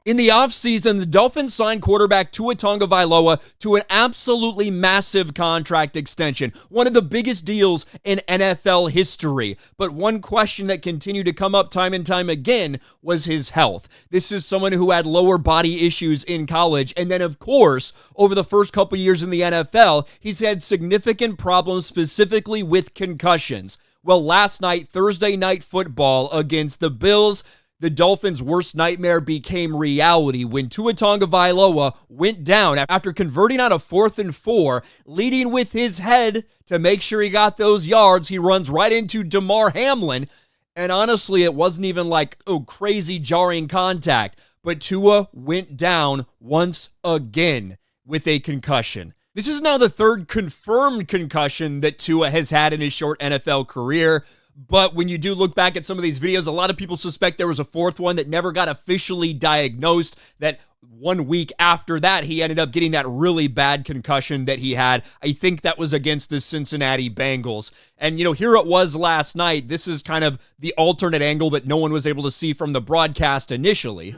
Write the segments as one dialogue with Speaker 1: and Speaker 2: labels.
Speaker 1: In the offseason, the Dolphins signed quarterback Tua Tagovailoa to an absolutely massive contract extension, one of the biggest deals in NFL history. But one question that continued to come up time and time again was his health. This is someone who had lower body issues in college, and then, of course, over the first couple years in the NFL, he's had significant problems specifically with concussions. Well, last night, Thursday Night Football against the Bills, the Dolphins' worst nightmare became reality when Tua Tagovailoa went down after converting on a 4th and 4, leading with his head to make sure he got those yards. He runs right into Damar Hamlin, and honestly, it wasn't even like, crazy jarring contact, but Tua went down once again with a concussion. This is now the third confirmed concussion that Tua has had in his short NFL career. But when you do look back at some of these videos, a lot of people suspect there was a fourth one that never got officially diagnosed, that 1 week after that, he ended up getting that really bad concussion that he had. I think that was against the Cincinnati Bengals. And, here it was last night. This is kind of the alternate angle that no one was able to see from the broadcast initially.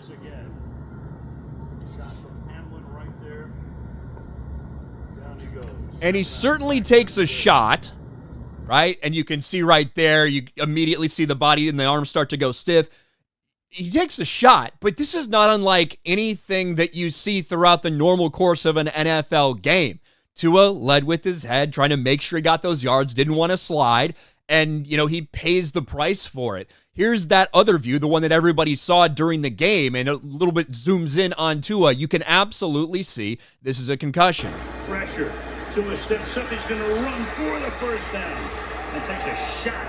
Speaker 1: And he certainly takes a shot, right? And you can see right there, you immediately see the body and the arms start to go stiff. He takes a shot, but this is not unlike anything that you see throughout the normal course of an NFL game. Tua led with his head, trying to make sure he got those yards, didn't want to slide, and, he pays the price for it. Here's that other view, the one that everybody saw during the game, and a little bit zooms in on Tua. You can absolutely see this is a concussion.
Speaker 2: Pressure. Tua steps up, he's going to run for the first down and takes a shot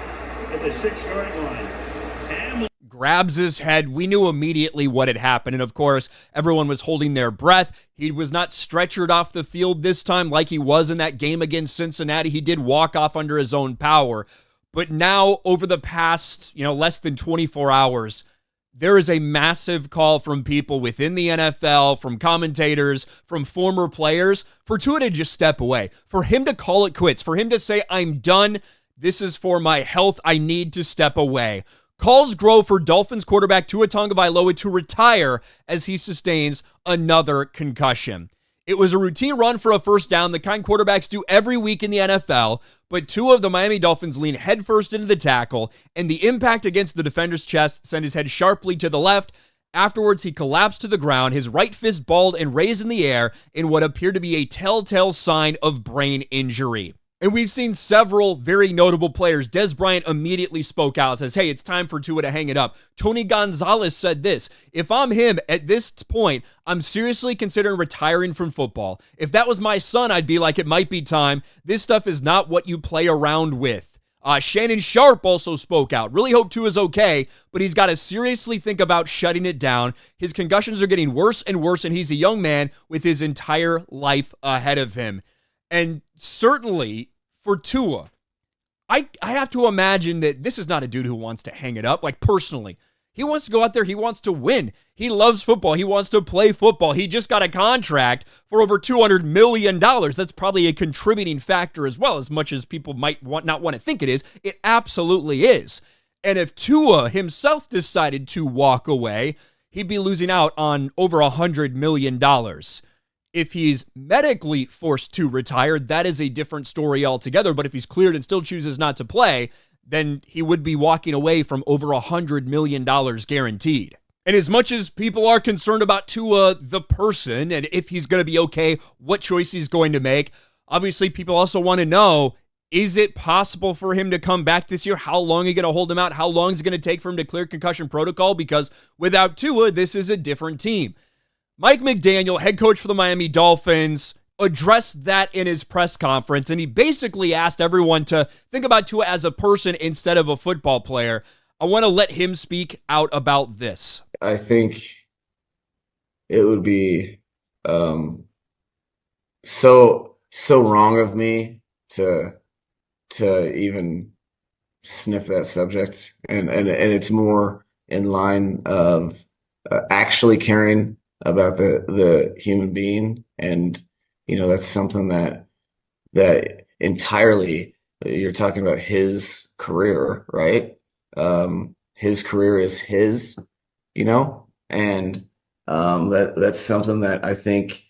Speaker 2: at the 6-yard line.
Speaker 1: Grabs his head. We knew immediately what had happened, and of course, everyone was holding their breath. He was not stretchered off the field this time like he was in that game against Cincinnati. He did walk off under his own power. But now, over the past, less than 24 hours, there is a massive call from people within the NFL, from commentators, from former players, for Tua to just step away, for him to call it quits, for him to say, I'm done. This is for my health. I need to step away. Calls grow for Dolphins quarterback Tua Tagovailoa to retire as he sustains another concussion. It was a routine run for a first down, the kind quarterbacks do every week in the NFL, but Tua of the Miami Dolphins leaned headfirst into the tackle, and the impact against the defender's chest sent his head sharply to the left. Afterwards, he collapsed to the ground, his right fist balled and raised in the air in what appeared to be a telltale sign of brain injury. And we've seen several very notable players. Dez Bryant immediately spoke out and says, hey, it's time for Tua to hang it up. Tony Gonzalez said this, if I'm him at this point, I'm seriously considering retiring from football. If that was my son, I'd be like, it might be time. This stuff is not what you play around with. Shannon Sharp also spoke out. Really hope Tua's okay, but he's got to seriously think about shutting it down. His concussions are getting worse and worse, and he's a young man with his entire life ahead of him. And certainly for Tua, I have to imagine that this is not a dude who wants to hang it up. Like, personally, he wants to go out there. He wants to win. He loves football. He wants to play football. He just got a contract for over $200 million. That's probably a contributing factor as well, as much as people might not want to think it is. It absolutely is. And if Tua himself decided to walk away, he'd be losing out on over $100 million. If he's medically forced to retire, that is a different story altogether. But if he's cleared and still chooses not to play, then he would be walking away from over $100 million guaranteed. And as much as people are concerned about Tua, the person, and if he's going to be okay, what choice he's going to make, obviously people also want to know, is it possible for him to come back this year? How long are you going to hold him out? How long is it going to take for him to clear concussion protocol? Because without Tua, this is a different team. Mike McDaniel, head coach for the Miami Dolphins, addressed that in his press conference, and he basically asked everyone to think about Tua as a person instead of a football player. I want to let him speak out about this.
Speaker 3: I think it would be so wrong of me to even sniff that subject, and it's more in line of actually caring about the human being, and that's something that entirely, you're talking about his career, right? His career is his, and That's something that I think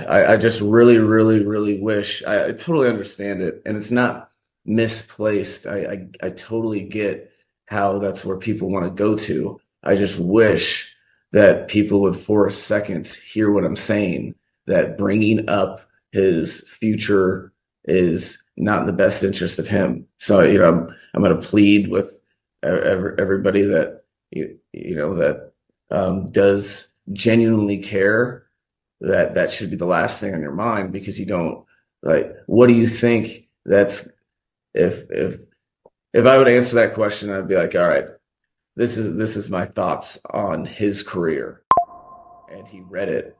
Speaker 3: I just really, really, really wish. I totally understand it, and it's not misplaced. I totally get how that's where people want to go to. I just wish that people would for a second hear what I'm saying, that bringing up his future is not in the best interest of him. So, I'm going to plead with everybody that that does genuinely care, that should be the last thing on your mind, because you don't, like, what do you think that's, if I would answer that question, I'd be like, all right, this is my thoughts on his career. And he read it.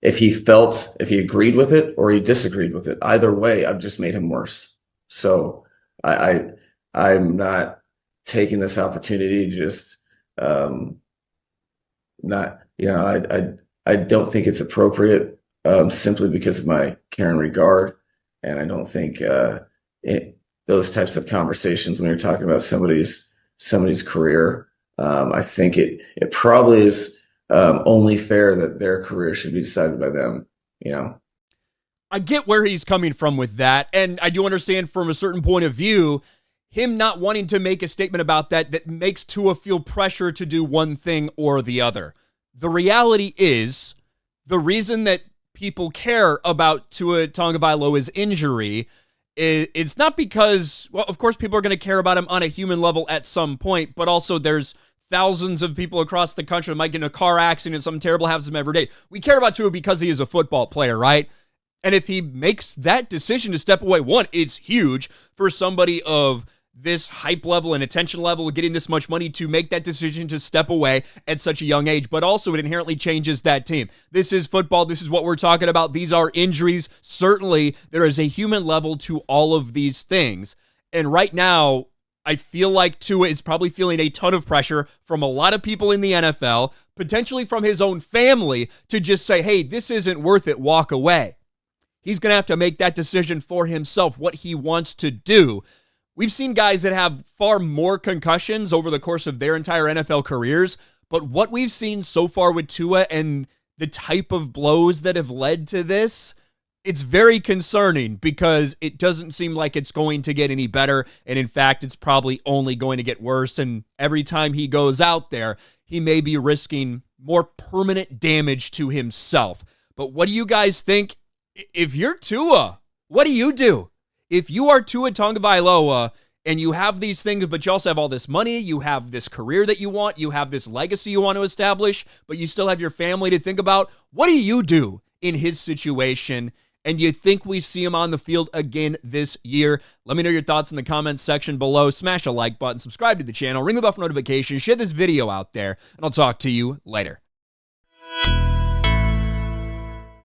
Speaker 3: If he agreed with it or he disagreed with it, either way, I've just made him worse. So I'm not taking this opportunity to just not, I don't think it's appropriate, simply because of my care and regard. And I don't think those types of conversations, when you're talking about somebody's career, I think it probably is only fair that their career should be decided by them.
Speaker 1: I get where he's coming from with that, and I do understand from a certain point of view him not wanting to make a statement about that makes Tua feel pressure to do one thing or the other. The reality is, the reason that people care about Tua Tagovailoa's injury, it's not because, well, of course people are going to care about him on a human level at some point, but also there's thousands of people across the country that might get in a car accident, something terrible happens to them every day. We care about Tua because he is a football player, right? And if he makes that decision to step away, one, it's huge for somebody of this hype level and attention level, getting this much money to make that decision to step away at such a young age, but also it inherently changes that team. This is football. This is what we're talking about. These are injuries. Certainly, there is a human level to all of these things. And right now, I feel like Tua is probably feeling a ton of pressure from a lot of people in the NFL, potentially from his own family, to just say, hey, this isn't worth it, walk away. He's going to have to make that decision for himself, what he wants to do. We've seen guys that have far more concussions over the course of their entire NFL careers, but what we've seen so far with Tua and the type of blows that have led to this, it's very concerning because it doesn't seem like it's going to get any better, and in fact, it's probably only going to get worse, and every time he goes out there, he may be risking more permanent damage to himself. But what do you guys think? If you're Tua, what do you do? If you are Tua Tagovailoa and you have these things, but you also have all this money, you have this career that you want, you have this legacy you want to establish, but you still have your family to think about, what do you do in his situation? And do you think we see him on the field again this year? Let me know your thoughts in the comments section below. Smash a like button, subscribe to the channel, ring the bell for notifications, share this video out there, and I'll talk to you later.